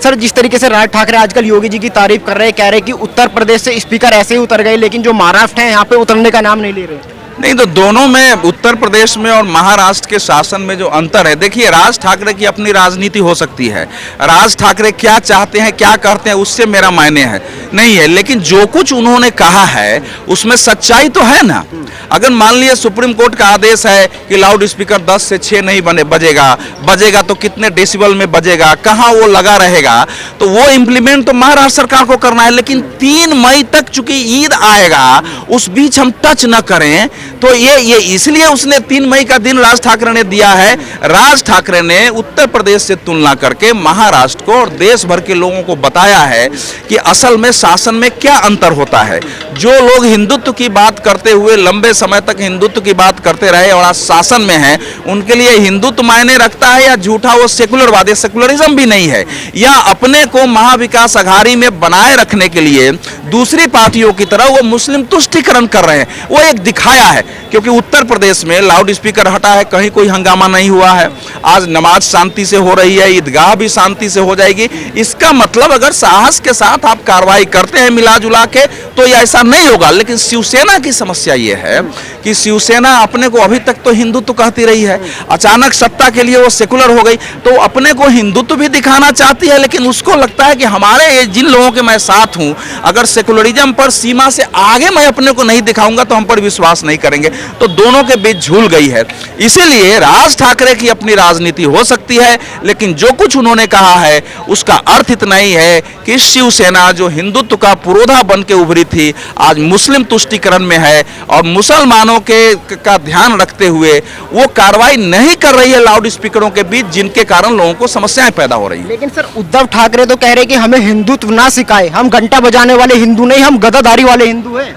Sir, जिस तरीके से राज ठाकरे आजकल योगी जी की तारीफ कर रहे हैं, कह रहे हैं कि उत्तर प्रदेश से स्पीकर ऐसे ही उतर गए, लेकिन जो महाराष्ट्र है यहाँ पे उतरने का नाम नहीं ले रहे। नहीं तो दोनों में, उत्तर प्रदेश में और महाराष्ट्र के शासन में जो अंतर है, देखिए राज ठाकरे की अपनी राजनीति हो सकती है, राज ठाकरे क्या चाहते हैं क्या करते हैं उससे मेरा मायने है नहीं है, लेकिन जो कुछ उन्होंने कहा है उसमें सच्चाई तो है ना। अगर मान लिया सुप्रीम कोर्ट का आदेश है कि लाउड स्पीकर 10 से 6 नहीं बजेगा तो कितने डेसिबल में बजेगा, कहाँ वो लगा रहेगा, तो वो इम्प्लीमेंट तो महाराष्ट्र सरकार को करना है। लेकिन 3 मई तक चूंकि ईद आएगा, उस बीच हम टच न करें, तो ये इसलिए उसने 3 मई का दिन राज ठाकरे ने दिया है। राज ठाकरे ने उत्तर प्रदेश से तुलना करके महाराष्ट्र को और देश भर के लोगों को बताया है कि असल में शासन में क्या अंतर होता है। जो लोग हिंदुत्व की बात करते हुए लंबे समय तक हिंदुत्व की बात करते रहे और आज शासन में है, उनके लिए हिंदुत्व मायने रखता है या झूठा वो सेकुलरवादी, सेकुलरिज्म भी नहीं है, या अपने को महाविकास अघाड़ी में बनाए रखने के लिए दूसरी पार्टियों की तरह वो मुस्लिम तुष्टीकरण कर रहे हैं, वो एक दिखाया है। क्योंकि उत्तर प्रदेश में लाउड स्पीकर हटा है, कहीं कोई हंगामा नहीं हुआ है, आज नमाज शांति से हो रही है, ईदगाह भी शांति से हो जाएगी। इसका मतलब अगर साहस के साथ आप कार्रवाई करते हैं मिला जुला के, तो ये ऐसा नहीं होगा। लेकिन शिवसेना की समस्या ये है कि शिवसेना अपने को अभी तक तो हिंदुत्व कहती रही है, अचानक सत्ता के लिए वो सेकुलर हो गई, तो अपने को हिंदुत्व भी दिखाना चाहती है, लेकिन उसको लगता है कि हमारे जिन लोगों के मैं साथ हूं, अगर सेकुलरिज्म पर सीमा से आगे मैं अपने को नहीं दिखाऊंगा तो हम पर विश्वास नहीं करेंगे। तो दोनों के बीच झूल गई है। इसीलिए राज ठाकरे की अपनी राजनीति हो सकती है, लेकिन जो कुछ उन्होंने कहा है उसका अर्थ इतना ही है कि शिवसेना जो हिंदुत्व का पुरोधा बन के उभरी थी, आज मुस्लिम तुष्टीकरण में है और मुसलमानों का ध्यान रखते हुए वो कार्रवाई नहीं कर रही है लाउड स्पीकरों के बीच, जिनके कारण लोगों को समस्याएं पैदा हो रही है। लेकिन सर, उद्धव ठाकरे तो कह रहे हैं कि हमें हिंदुत्व ना सिखाए, हम घंटा बजाने वाले हिंदू नहीं, हम गदाधारी वाले हिंदू हैं।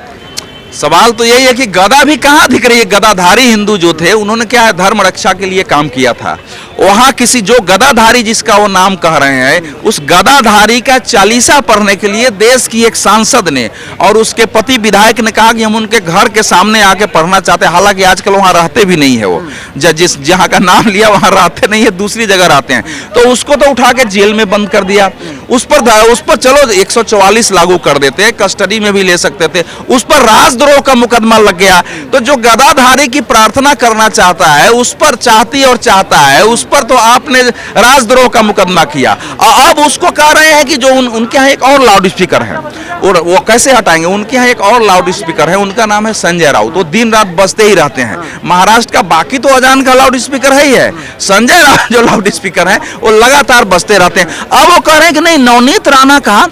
सवाल तो यही है कि गदा भी कहाँ दिख रही है। गदाधारी हिंदू जो थे उन्होंने क्या है, धर्म रक्षा के लिए काम किया था। वहां किसी जो गदाधारी जिसका वो नाम कह रहे हैं, उस गदाधारी का चालीसा पढ़ने के लिए देश की एक सांसद ने और उसके पति विधायक ने कहा कि हम उनके घर के सामने आके पढ़ना चाहते हैं। हालांकि आजकल वहां रहते भी नहीं है, वो जिस जहां का नाम लिया वहां रहते नहीं है, दूसरी जगह रहते हैं, तो उसको तो उठा के जेल में बंद कर दिया। उस पर चलो 144 लागू कर देते, कस्टडी में भी ले सकते थे, उस पर राजद्रोह का मुकदमा लग गया। तो जो गदाधारी की प्रार्थना करना चाहता है, उस पर चाहता है, उस पर तो आपने राजद्रोह का मुकदमा किया। अब उसको कह रहे हैं कि जो उनके यहाँ एक और लाउड स्पीकर है, और वो कैसे हटाएंगे। उनके यहाँ एक और लाउड स्पीकर है, उनका नाम है संजय राउत, वो दिन रात बजते ही रहते हैं। महाराष्ट्र का बाकी तो अजान का लाउड स्पीकर है ही है, संजय राउत जो लाउड स्पीकर है वो लगातार बजते रहते हैं। अब वो कह रहे हैं कि नहीं, नवनीत राणा का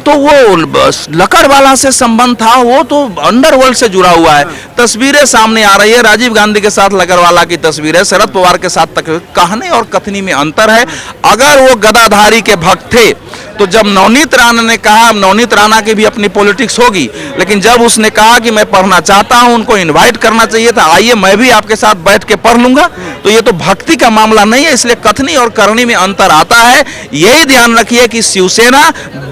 तो वो लकड़वाला से संबंध था, वो तो अंडरवर्ल्ड से जुड़ा हुआ है। तस्वीरें सामने आ रही है, राजीव गांधी के साथ लकड़वाला की तस्वीर है, शरद पवार के साथ तक। कहने और कथनी में अंतर है। अगर वो गदाधारी के भक्त थे तो जब नवनीत राणा ने कहा, नवनीत राणा की भी अपनी पॉलिटिक्स होगी, लेकिन जब उसने कहा कि मैं पढ़ना चाहता हूं, उनको इनवाइट करना चाहिए था, आइए मैं भी आपके साथ बैठ के पढ़ लूंगा, तो ये तो भक्ति का मामला नहीं है। इसलिए कथनी और करनी में अंतर आता है। यही ध्यान रखिए कि शिवसेना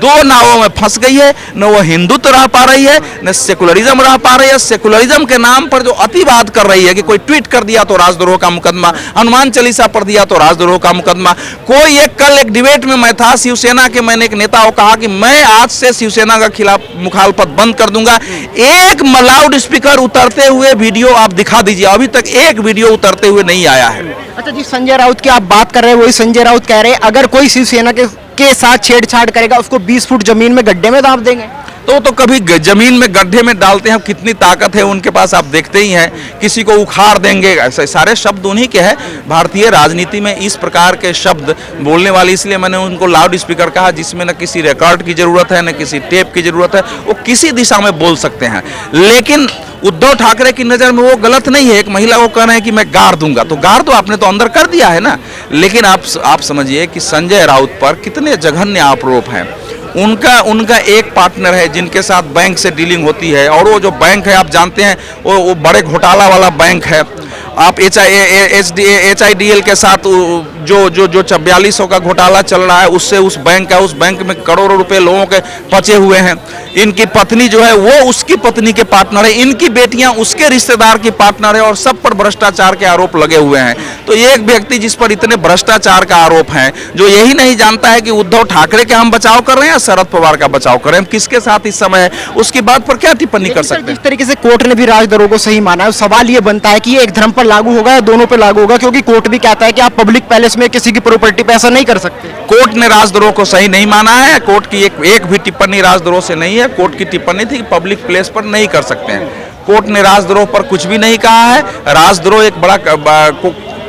2 नावों में फंस गई है, न वो हिंदुत्व रह पा रही है, न सेकुलरिज्म रह पा रही है। सेकुलरिज्म के नाम पर जो अतिवाद कर रही है कि कोई ट्वीट कर दिया तो राजद्रोह का मुकदमा, हनुमान चालीसा पढ़ दिया तो राजद्रोह का मुकदमा। कोई कल एक डिबेट में मैं था, शिवसेना के मैंने एक नेता को कहा कि मैं आज से शिवसेना का खिलाफ मुखालफत बंद कर दूंगा। एक लाउड स्पीकर उतरते हुए वीडियो आप दिखा दीजिए, अभी तक एक वीडियो उतरते हुए नहीं आया है। अच्छा जी, संजय राउत की आप बात कर रहे हैं, वही संजय राउत कह रहे हैं अगर कोई शिवसेना के साथ छेड़छाड़ करेगा उसको 20 फुट जमीन में गड्ढे में दाब देंगे। तो कभी जमीन में गड्ढे में डालते हैं, कितनी ताकत है उनके पास आप देखते ही हैं। किसी को उखाड़ देंगे, ऐसे सारे शब्द उन्हीं के हैं। भारतीय राजनीति में इस प्रकार के शब्द बोलने वाले, इसलिए मैंने उनको लाउड स्पीकर कहा, जिसमें न किसी रिकॉर्ड की जरूरत है, न किसी टेप की जरूरत है, वो किसी दिशा में बोल सकते हैं। लेकिन उद्धव ठाकरे की नजर में वो गलत नहीं है। एक महिला को कह रहे हैं कि मैं गाड़ दूंगा, तो गाड़ तो आपने तो अंदर कर दिया है ना। लेकिन आप समझिए कि संजय राउत पर कितने जघन्य आरोप हैं। उनका उनका एक पार्टनर है जिनके साथ बैंक से डीलिंग होती है, और वो जो बैंक है आप जानते हैं वो बड़े घोटाला वाला बैंक है। आप HIDL के साथ जो जो जो 4200 का घोटाला चल रहा है, उससे उस बैंक में करोड़ों रुपए लोगों के बचे हुए हैं। इनकी पत्नी जो है वो उसकी पत्नी के पार्टनर है, इनकी बेटियां उसके रिश्तेदार की पार्टनर है, और सब पर भ्रष्टाचार के आरोप लगे हुए हैं। तो एक व्यक्ति जिस पर इतने भ्रष्टाचार का आरोप है, जो यही नहीं जानता है कि उद्धव ठाकरे का हम बचाव कर रहे हैं या शरद पवार का बचाव कर रहे हैं, हम किसके साथ इस समय है, उसकी बात पर क्या टिप्पणी कर सकते हैं। जिस तरीके से कोर्ट ने भी राजद्रोह को सही माना है, सवाल ये बनता है कि ये एक धर्म पर लागू होगा या दोनों पे लागू होगा, क्योंकि कोर्ट भी कहता है कि आप पब्लिक पैलेस में किसी की प्रॉपर्टी पे ऐसा नहीं कर सकते। कोर्ट ने राजद्रोह को सही नहीं माना है। कोर्ट की एक भी टिप्पणी राजद्रोह से नहीं है। कोर्ट की टिप्पणी थी कि पब्लिक प्लेस पर नहीं कर सकते हैं। कोर्ट ने राजद्रोह पर कुछ भी नहीं कहा है। राजद्रोह एक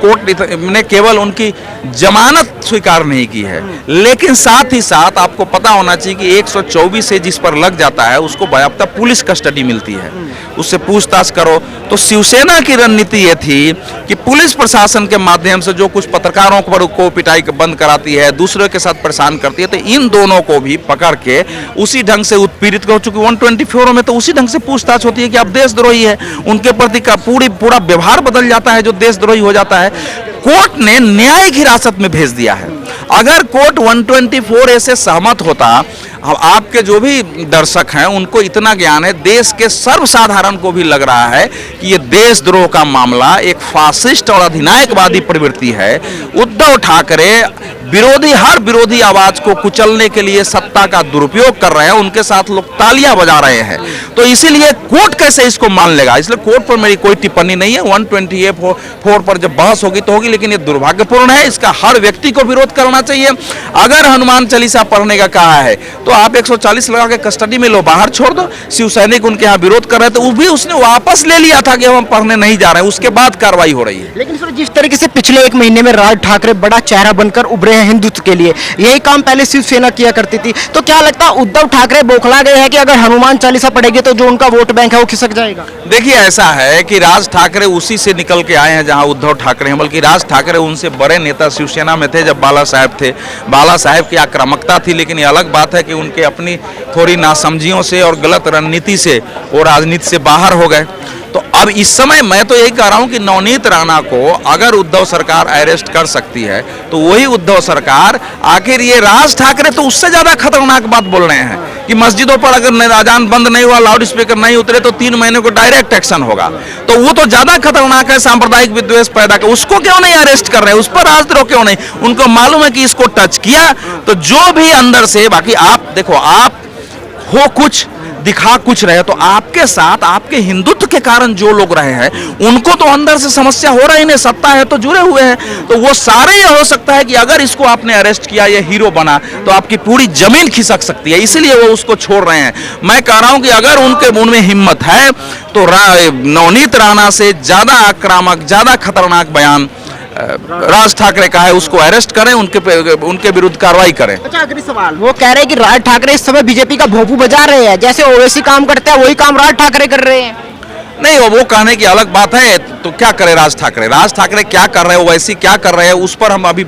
कोर्ट ने केवल उनकी जमानत स्वीकार नहीं की है, लेकिन साथ ही साथ आपको पता होना चाहिए कि 124 से जिस पर लग जाता है उसको बाकायदा पुलिस कस्टडी मिलती है, उससे पूछताछ करो। तो शिवसेना की रणनीति ये थी कि पुलिस प्रशासन के माध्यम से जो कुछ पत्रकारों पर को पिटाई बंद कराती है, दूसरों के साथ परेशान करती है, तो इन दोनों को भी पकड़ के उसी ढंग से उत्पीड़ित हो चुकी 124 में तो उसी ढंग से पूछताछ होती है कि आप देशद्रोही है, उनके प्रति का पूरा व्यवहार बदल जाता है जो देशद्रोही हो जाता है। कोर्ट ने न्यायिक हिरासत में भेज दिया है। अगर कोर्ट 124A से सहमत होता, आपके जो भी दर्शक हैं उनको इतना ज्ञान है, देश के सर्वसाधारण को भी लग रहा है कि ये देशद्रोह का मामला एक फासिस्ट और अधिनायकवादी प्रवृत्ति है। उद्धव ठाकरे हर विरोधी आवाज को कुचलने के लिए सत्ता का दुरुपयोग कर रहे हैं, उनके साथ लोग तालियां बजा रहे हैं। तो इसीलिए कोर्ट कैसे इसको मान लेगा, इसलिए कोर्ट पर मेरी कोई टिप्पणी नहीं है। 124 पर जब बहस होगी तो होगी, लेकिन ये दुर्भाग्यपूर्ण है, इसका हर व्यक्ति को विरोध करना चाहिए। अगर हनुमान चालीसा पढ़ने का कहा है तो आप 140 लगा के कस्टडी में लो, बाहर छोड़ दो। शिवसैनिक उनके यहाँ विरोध कर रहे थे, वो भी उसने वापस ले लिया था कि हम पढ़ने नहीं जा रहे हैं, उसके बाद कार्रवाई हो रही है। लेकिन सर, जिस तरीके से पिछले एक महीने में राज ठाकरे बड़ा चेहरा बनकर उभरे हैं हिंदुत्व के लिए, यही काम पहले शिवसेना किया करती थी, तो क्या लगता है उद्धव ठाकरे बौखला गए हैं कि अगर हनुमान चालीसा पढ़ेंगे तो जो उनका वोट बैंक है वो खिसक जाएगा? देखिए, ऐसा है कि राज ठाकरे उसी से निकल के आए हैं जहां उद्धव ठाकरे हैं, बल्कि राज ठाकरे उनसे बड़े नेता शिवसेना में थे जब बाला साहेब थे। बाला साहेब की आक्रामकता थी, लेकिन ये अलग बात है कि उनके अपनी थोड़ी नासमझियों से और गलत रणनीति से वो राजनीति से बाहर हो गए। तो अब इस समय मैं तो यही कह रहा हूं कि नवनीत राणा को अगर उद्धव सरकार अरेस्ट कर सकती है तो वही उद्धव सरकार, आखिर ये राज ठाकरे तो उससे ज्यादा खतरनाक बात बोल रहे हैं कि मस्जिदों पर अगर अजान बंद नहीं हुआ, लाउड स्पीकर नहीं उतरे तो 3 महीने को डायरेक्ट एक्शन होगा। तो वो तो ज्यादा खतरनाक है, सांप्रदायिक विद्वेष पैदा कर, उसको क्यों नहीं अरेस्ट कर रहे हैं, उस पर राजद्रोह क्यों नहीं? उनको मालूम है कि इसको टच किया तो जो भी अंदर से, बाकी आप देखो, आप हो कुछ दिखा कुछ रहे, तो आपके साथ आपके हिंदुत्व के कारण जो लोग रहे हैं उनको तो अंदर से समस्या हो रही नहीं, सत्ता है तो जुड़े हुए हैं, तो वो सारे ये हो सकता है कि अगर इसको आपने अरेस्ट किया, ये हीरो बना, तो आपकी पूरी जमीन खिसक सकती है, इसलिए वो उसको छोड़ रहे हैं। मैं कह रहा हूं कि अगर उनमें हिम्मत है तो नवनीत राणा से ज्यादा आक्रामक, ज्यादा खतरनाक बयान राज ठाकरे का है, उसको अरेस्ट करें, उनके विरुद्ध कार्रवाई करें। अच्छा, अगली सवाल, वो कह रहे हैं कि राज ठाकरे इस समय बीजेपी का भोंपू बजा रहे हैं, जैसे ओवैसी काम करते हैं वही काम राज ठाकरे कर रहे हैं। नहीं, वो कहने की अलग बात है। तो क्या करे राज ठाकरे? राज ठाकरे क्या कर रहे हैं, ओवैसी क्या कर रहे हैं, उस पर हम अभी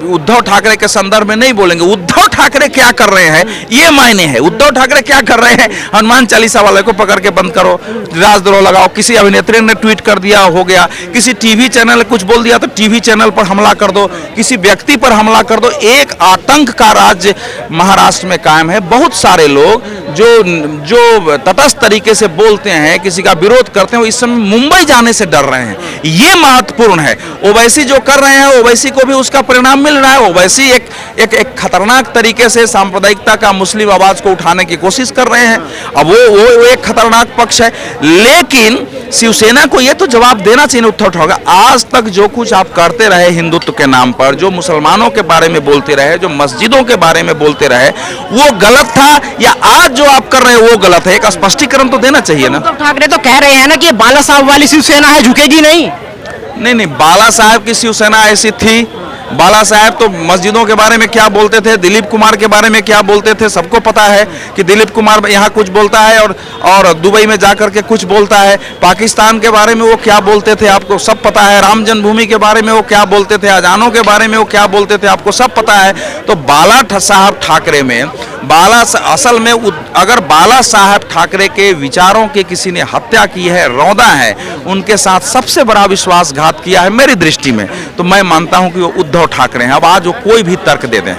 उद्धव ठाकरे के संदर्भ में नहीं बोलेंगे। उद्धव ठाकरे क्या कर रहे हैं ये मायने है। उद्धव ठाकरे क्या कर रहे हैं, हनुमान चालीसा वाले को पकड़ के बंद करो, राजद्रोह लगाओ, किसी अभिनेत्री ने ट्वीट कर दिया हो गया, किसी टीवी चैनल ने कुछ बोल दिया तो टीवी चैनल पर हमला कर दो, किसी व्यक्ति पर हमला कर दो। एक आतंक का राज्य महाराष्ट्र में कायम है। बहुत सारे लोग जो तटस्थ तरीके से बोलते हैं, किसी का विरोध करते हैं, वो इस समय मुंबई जाने से डर रहे हैं। ये महत्वपूर्ण है। ओवैसी जो कर रहे हैं, ओवैसी को भी उसका परिणाम मिल रहा है। ओवैसी एक खतरनाक तरीके से सांप्रदायिकता का, मुस्लिम आवाज को उठाने की कोशिश कर रहे हैं। अब वो एक खतरनाक पक्ष है, लेकिन शिवसेना को ये तो जवाब देना चाहिए उद्धव ठाकरे। आज तक जो कुछ आप करते रहे हिंदुत्व के नाम पर, जो मुसलमानों के बारे में बोलते रहे, जो मस्जिदों के बारे में बोलते रहे, वो गलत था या आज जो आप कर रहे हैं वो गलत है? एक स्पष्टीकरण तो देना चाहिए ना। उद्धव ठाकरे तो कह रहे हैं ना कि बाला साहब वाली शिवसेना है, झुकेगी नहीं। नहीं, बाला साहब की शिवसेना ऐसी थी बाला साहब तो मस्जिदों के बारे में क्या बोलते थे, दिलीप कुमार के बारे में क्या बोलते थे, सबको पता है कि दिलीप कुमार यहाँ कुछ बोलता है और दुबई में जाकर के कुछ बोलता है। पाकिस्तान के बारे में वो क्या बोलते थे आपको सब पता है। राम जन्मभूमि के बारे में वो क्या बोलते थे, अजानों के बारे में वो क्या बोलते थे, आपको सब पता है। तो बाला साहब ठाकरे में असल में अगर बाला साहब ठाकरे के विचारों के किसी ने हत्या की है, रौंदा है, उनके साथ सबसे बड़ा विश्वासघात किया है मेरी दृष्टि में, तो मैं मानता हूं कि वो उद्धव ठाकरे हैं। अब आज वो कोई भी तर्क दे दें।